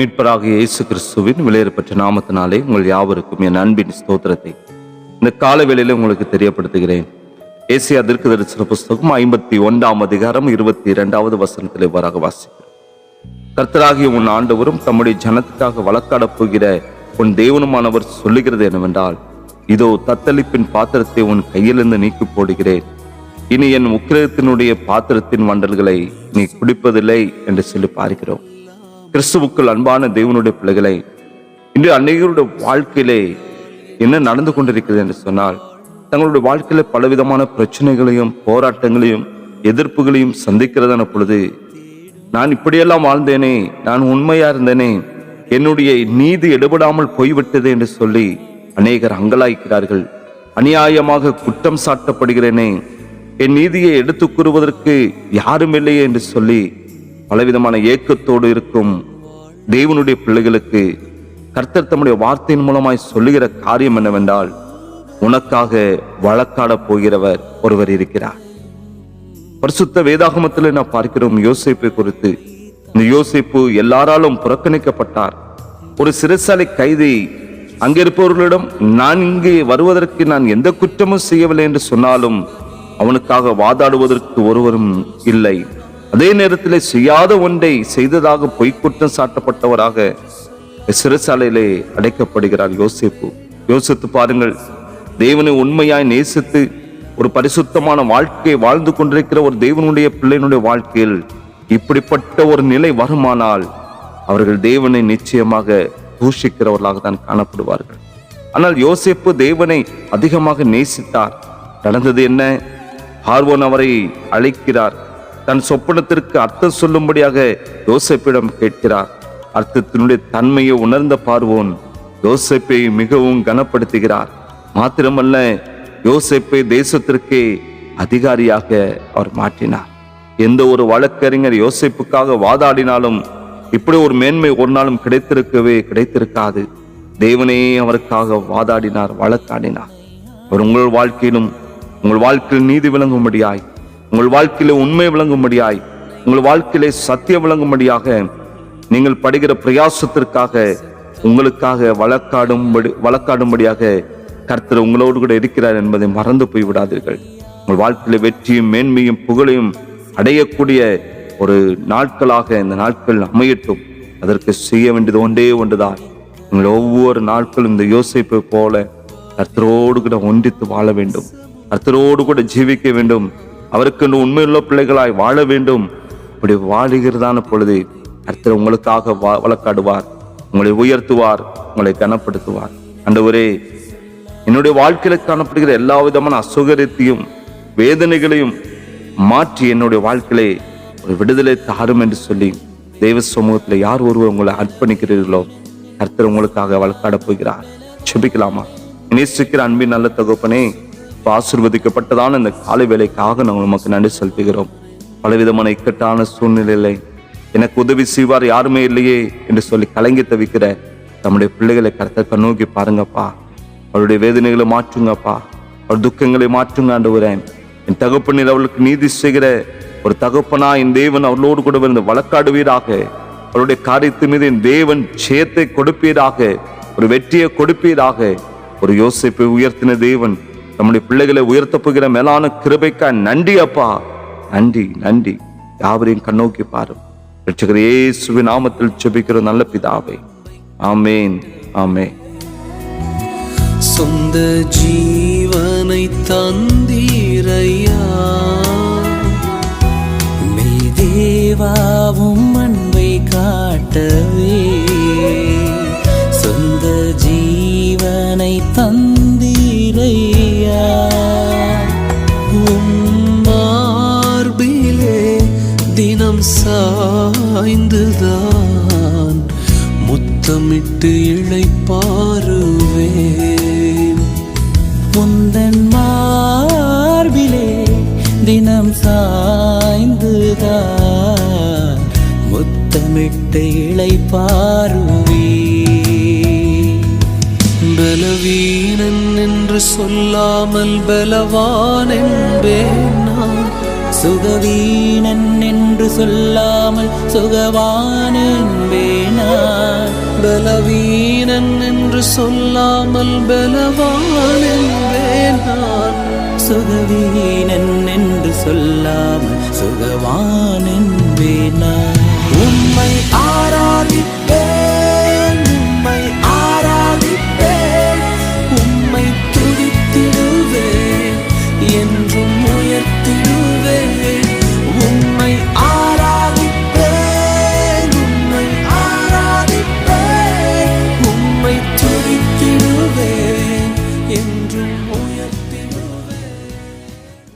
மீட்பராகிய இயேசு கிறிஸ்துவின் விலையேறப்பெற்ற நாமத்தினாலே உங்கள் யாவருக்கும் என் அன்பின் ஸ்தோத்திரத்தை இந்த கால வேளையில உங்களுக்கு தெரியப்படுத்துகிறேன். ஏசாயா தீர்க்கதரிசன புஸ்தகம் 51 அதிகாரம் 22 வசனத்திலே வராக வாசிக்கிறோம். கர்த்தராகிய உன் ஆண்டவரும் தம்முடைய ஜனத்துக்காக வழக்காடப் போகிற உன் தேவனுமானவர் சொல்லுகிறது என்னவென்றால், இதோ தத்தளிப்பின் பாத்திரத்தை உன் கையிலிருந்து நீக்கி போடுகிறேன். இனி என் உக்கிரகத்தினுடைய பாத்திரத்தின் வண்டல்களை நீ குடிப்பதில்லை என்று சொல்லி பார்க்கிறோம். கிறிஸ்துவுக்குள் அன்பான தேவனுடைய பிள்ளைகளை, இன்று அநேகருடைய வாழ்க்கையிலே என்ன நடந்து கொண்டிருக்கிறது என்று சொன்னால், தங்களுடைய வாழ்க்கையில பலவிதமான பிரச்சனைகளையும் போராட்டங்களையும் எதிர்ப்புகளையும் சந்திக்கிறதான பொழுது, நான் இப்படியெல்லாம் வாழ்ந்தேனே, நான் உண்மையா இருந்தேனே, என்னுடைய நீதி எடுபடாமல் போய்விட்டது என்று சொல்லி அநேகர் அங்கலாய்க்கிறார்கள். அநியாயமாக குற்றம் சாட்டப்படுகிறேனே, என் நீதியை எடுத்துக் கூறுவதற்கு யாரும் இல்லையே என்று சொல்லி பலவிதமான ஏக்கத்தோடு இருக்கும் தேவனுடைய பிள்ளைகளுக்கு கர்த்தர் தம்முடைய வார்த்தையின் மூலமாய் சொல்லுகிற காரியம் என்னவென்றால், உனக்காக வழக்காடப் போகிறவர் ஒருவர் இருக்கிறார். பரிசுத்த வேதாகமத்தில் நான் பார்க்கிறோம் யோசேப்பை குறித்து. இந்த யோசேப்பு எல்லாராலும் புறக்கணிக்கப்பட்டார். ஒரு சிறைச்சாலை கைதி அங்கிருப்பவர்களிடம், நான் இங்கே வருவதற்கு நான் எந்த குற்றமும் செய்யவில்லை என்று சொன்னாலும் அவனுக்காக வாதாடுவதற்கு ஒருவரும் இல்லை. அதே நேரத்தில் செய்யாத ஒன்றை செய்ததாக பொய்க்குற்றம் சாட்டப்பட்டவராக சிறைச்சாலையிலே அடைக்கப்படுகிறார் யோசேப்பு. யோசித்து பாருங்கள், தேவனை உண்மையாய் நேசித்து ஒரு பரிசுத்தமான வாழ்க்கையை வாழ்ந்து கொண்டிருக்கிற ஒரு தேவனுடைய பிள்ளையினுடைய வாழ்க்கையில் இப்படிப்பட்ட ஒரு நிலை வருமானால் அவர்கள் தேவனை நிச்சயமாக தூஷிக்கிறவர்களாக தான் காணப்படுவார்கள். ஆனால் யோசேப்பு தேவனை அதிகமாக நேசித்தார். நடந்தது என்ன? பார்வோன் அவரை அழைக்கிறார். தன் சொப்பனத்திற்கு அர்த்தம் சொல்லும்படியாக யோசேப்பிடம் கேட்கிறார். அர்த்தத்தினுடைய தன்மையை உணர்ந்த பார்வோன் யோசேப்பை மிகவும் கனப்படுத்துகிறார். மாத்திரமல்ல, யோசேப்பை தேசத்திற்கே அதிகாரியாக அவர் மாற்றினார். எந்த ஒரு வழக்கறிஞர் யோசேப்புக்காக வாதாடினாலும் இப்படி ஒரு மேன்மை ஒரு நாளும் கிடைத்திருக்காது. தேவனே அவருக்காக வாதாடினார், வழக்காடினார். அவர் உங்கள் வாழ்க்கையிலும், உங்கள் வாழ்க்கையில் நீதி விளங்கும்படியாய், உங்கள் வாழ்க்கையில உண்மை விளங்கும்படியாய், உங்கள் வாழ்க்கையிலே சத்தியம் விளங்கும்படியாக, நீங்கள் படுகிற பிரயாசத்திற்காக உங்களுக்காக வழக்காடும்படியாக கர்த்தர் உங்களோடு கூட இருக்கிறார் என்பதை மறந்து போய் விடாதீர்கள். உங்கள் வாழ்க்கையில வெற்றியும் மேன்மையும் புகழையும் அடையக்கூடிய ஒரு நாட்களாக இந்த நாட்கள் அமையட்டும். அதற்கு செய்ய வேண்டியது ஒன்றே ஒன்றுதான். நீங்கள் ஒவ்வொரு நாட்களும் இந்த யோசேப்பை போல கர்த்தரோடு கூட ஒன்றித்து வாழ வேண்டும், கர்த்தரோடு கூட ஜீவிக்க வேண்டும், அவருக்கு உண்மையுள்ள பிள்ளைகளாய் வாழ வேண்டும். அப்படி வாழுகிறதான பொழுது கர்த்தர் உங்களுக்காக வழக்காடுவார், உங்களை உயர்த்துவார், உங்களை கனப்படுத்துவார். ஆண்டவரே, என்னுடைய வாழ்க்கையில காணப்படுகிற எல்லா விதமான அசுகரியத்தையும் வேதனைகளையும் மாற்றி என்னுடைய வாழ்க்கையிலே ஒரு விடுதலை தாரும் என்று சொல்லி தெய்வ சமூகத்தில் யார் ஒருவர் உங்களை அர்ப்பணிக்கிறீர்களோ கர்த்தர் உங்களுக்காக வழக்காடப் போகிறார். செபிக்கலாமா? நேசிக்கிற அன்பின் நல்ல தகப்பனே, ஆசீர்வதிக்கப்பட்டதான இந்த காலை வேலைக்காக நாங்கள் உமக்கு நன்றி செலுத்துகிறோம். பலவிதமான இக்கட்டான சூழ்நிலையில எனக்கு உதவி செய்வார் யாருமே இல்லையே என்று சொல்லி கலங்கி தவிக்கிற நம்முடைய பிள்ளைகளை கர்த்தர் கண்ணோக்கி பாருங்கப்பா. அவருடைய வேதனைகளை மாற்றுங்கப்பா, அவர் துக்கங்களை மாற்றுங்க ஆண்டவரே. என் தகப்பனில் அவளுக்கு நீதி செய்கிற ஒரு தகப்பனா என் தேவன் அவர்களோடு கூட வந்து வழக்காடுவீராக. அவருடைய காரியத்தின் மீது என் தேவன் ஜெயத்தை கொடுப்பீராக, ஒரு வெற்றியை கொடுப்பீராக. ஒரு யோசேப்பை உயர்த்தின தேவன் நம்முடைய பிள்ளைகளை உயர்த்த போகிற மேலான கிருபைக்கா நன்றி அப்பா, நன்றி நன்றி. யாவரையும் கண்ணோக்கி பாரும். இரட்சகர் இயேசுவின் நாமத்தில் ஜெபிக்கிற நல்ல பிதாவே, ஆமேன் ஆமேன். சொந்த ஜீவனை தந்தீரையா, மெய் தேவாவும் அன்பை காட்டவே. சொந்த ஜீவனை தந்தீரையா, மார்பிலே தினம் சாய்ந்துதான் முத்தமிட்டு இளைப்பாறுவேன். முந்தன் மார்பிலே தினம் சாய்ந்துதான் முத்தமிட்டு இளைப்பாறுவேன். பலவீனன் என்று சொல்லாமல் பலவான் என்பேன் நான். சுகவீனன் என்று சொல்லாமல் சுகவான் என்பேனான். பலவீனன் என்று சொல்லாமல் பலவான் என்பேனான். சுகவீனன் என்று சொல்லாமல் சுகவான் என்பேனான். உம்மை